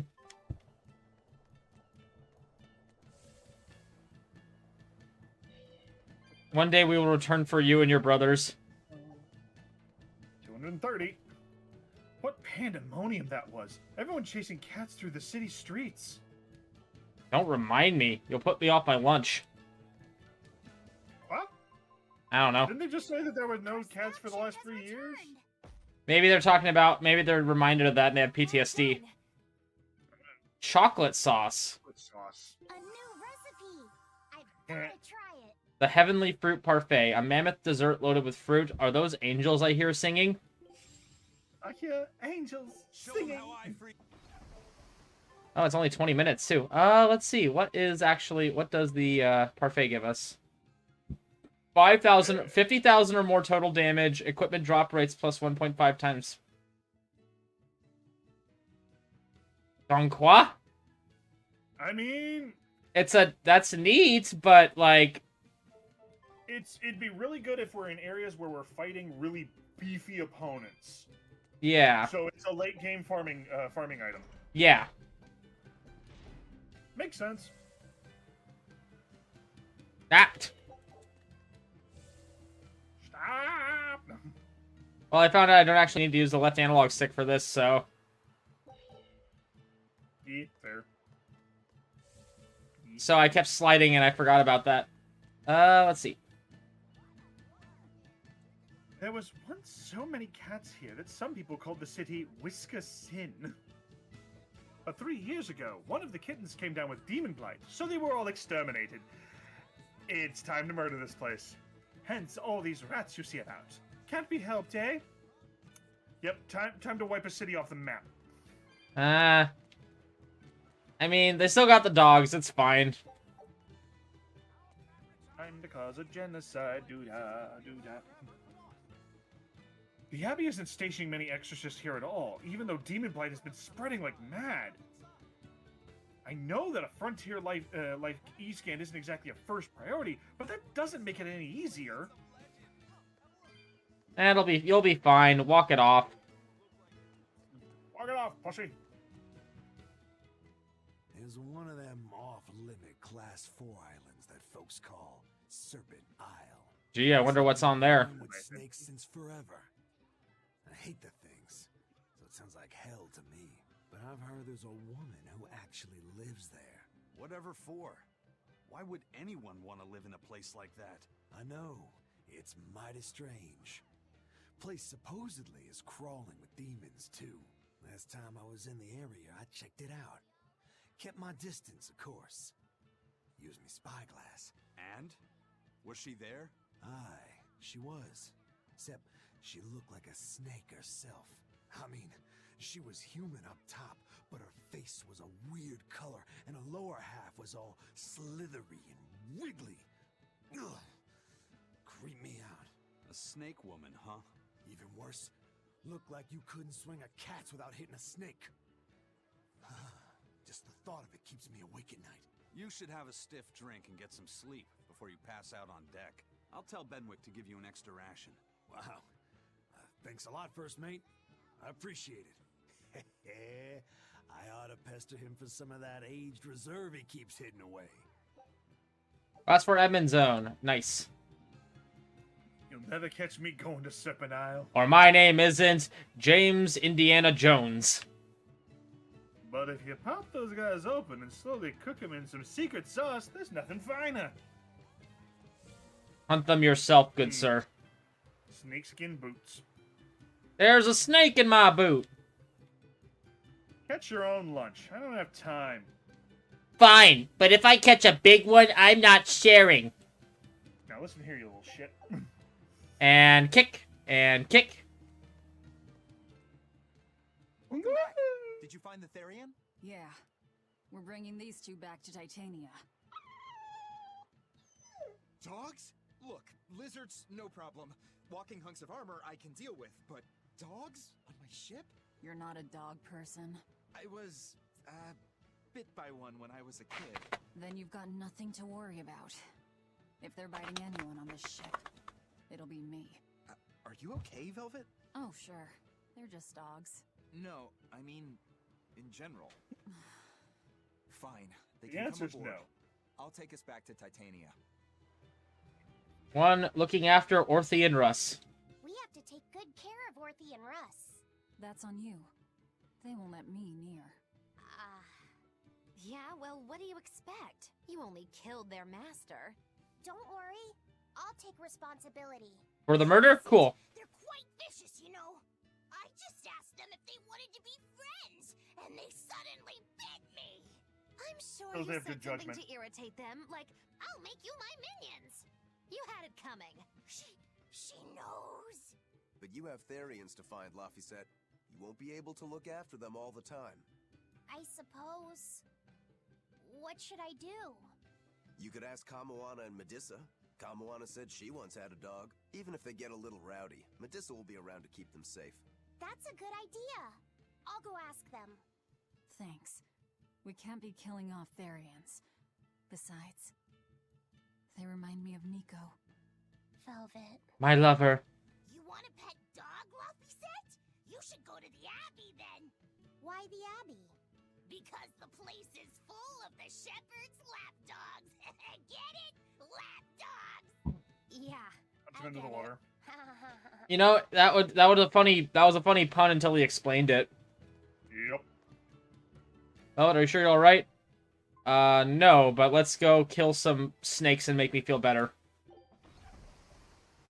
One day we will return for you and your brothers.
230. What pandemonium that was. Everyone chasing cats through the city streets.
Don't remind me. You'll put me off my lunch.
What?
I don't know.
Didn't they just say that there were no cats for the last 3 years?
Maybe they're talking about, maybe they're reminded of that and they have PTSD. Chocolate sauce.
A new recipe. I've got to try it.
The Heavenly Fruit Parfait. A mammoth dessert loaded with fruit. Are those angels I hear singing?
I hear angels singing.
Oh, it's only 20 minutes, too. Let's see. What does the parfait give us? 5,000, 50,000 or more total damage. Equipment drop rates plus 1.5 times. Donc quoi?
I mean...
That's neat, but, like...
It'd be really good if we're in areas where we're fighting really beefy opponents.
Yeah.
So it's a late game farming item.
Yeah.
Makes sense.
That.
Stop.
Well, I found out I don't actually need to use the left analog stick for this, so...
Yeah, fair.
So I kept sliding and I forgot about that. Let's see.
There was once so many cats here that some people called the city Whisker Sin. But 3 years ago, one of the kittens came down with demon blight, so they were all exterminated. It's time to murder this place. Hence all these rats you see about. Can't be helped, eh? Yep, time to wipe a city off the map.
I mean, they still got the dogs, it's fine.
Time to cause a genocide, doo-dah, doo-dah. The Abbey isn't stationing many exorcists here at all, even though demon blight has been spreading like mad. I know that a frontier life E-scan isn't exactly a first priority, but that doesn't make it any easier.
You'll be fine. Walk it off.
Walk it off, pussy.
There's one of them off-limit Class 4 islands that folks call Serpent Isle.
Gee, I wonder what's on there.
With snakes since forever. I hate the things, so it sounds like hell to me. But I've heard there's a woman who actually lives there.
Whatever for? Why would anyone want to live in a place like that?
I know. It's mighty strange. Place supposedly is crawling with demons, too. Last time I was in the area, I checked it out. Kept my distance, of course. Used me spyglass.
And? Was she there?
Aye, she was. Except she looked like a snake herself. I mean, she was human up top, but her face was a weird color, and her lower half was all slithery and wiggly. Ugh. Creep me out.
A snake woman, huh?
Even worse, looked like you couldn't swing a cat's without hitting a snake. Just the thought of it keeps me awake at night.
You should have a stiff drink and get some sleep before you pass out on deck. I'll tell Benwick to give you an extra ration.
Wow. Thanks a lot, First Mate. I appreciate it. I ought to pester him for some of that aged reserve he keeps hidden away.
That's for Edmund Zone. Nice.
You'll never catch me going to Serpent Isle.
Or my name isn't James Indiana Jones.
But if you pop those guys open and slowly cook them in some secret sauce, there's nothing finer.
Hunt them yourself, good sir.
Snakeskin boots.
There's a snake in my boot.
Catch your own lunch. I don't have time.
Fine, but if I catch a big one, I'm not sharing.
Now listen here, you little shit.
And kick. And kick.
Did you find the Therian?
Yeah. We're bringing these two back to Titania.
Dogs? Look, lizards, no problem. Walking hunks of armor I can deal with, but dogs? On my ship?
You're not a dog person.
I was, bit by one when I was a kid.
Then you've got nothing to worry about. If they're biting anyone on this ship, it'll be me.
Are you okay, Velvet?
Oh, sure. They're just dogs.
No, I mean, in general. Fine. They
The
can come
answer's
aboard.
no.
I'll take us back to Titania.
One looking after Orthe and Russ.
We have to take good care of Orthe and Russ.
That's on you. They won't let me near.
Yeah, well, what do you expect? You only killed their master.
Don't worry. I'll take responsibility.
For the murder? Cool.
They're quite vicious, you know. I just asked them if they wanted to be friends, and they suddenly bit me.
I'm sure
Those
you
have
said
good
something
judgment.
to irritate them, like, I'll make you my minions. You had it coming.
She knows.
But you have Therians to find, Laphicet. You won't be able to look after them all the time.
I suppose. What should I do?
You could ask Kamoana and Medissa. Kamoana said she once had a dog. Even if they get a little rowdy, Medissa will be around to keep them safe.
That's a good idea. I'll go ask them.
Thanks. We can't be killing off Therians. Besides, they remind me of Nico.
Velvet.
My lover.
You want a pet dog, Laphicet? You should go to the Abbey then. Why the Abbey? Because the place is full of the shepherd's lapdogs. Get it? Lapdogs. Yeah.
Punch him into the water.
You know, that was a funny pun until he explained it.
Yep.
Oh, are you sure you're alright? No, but let's go kill some snakes and make me feel better.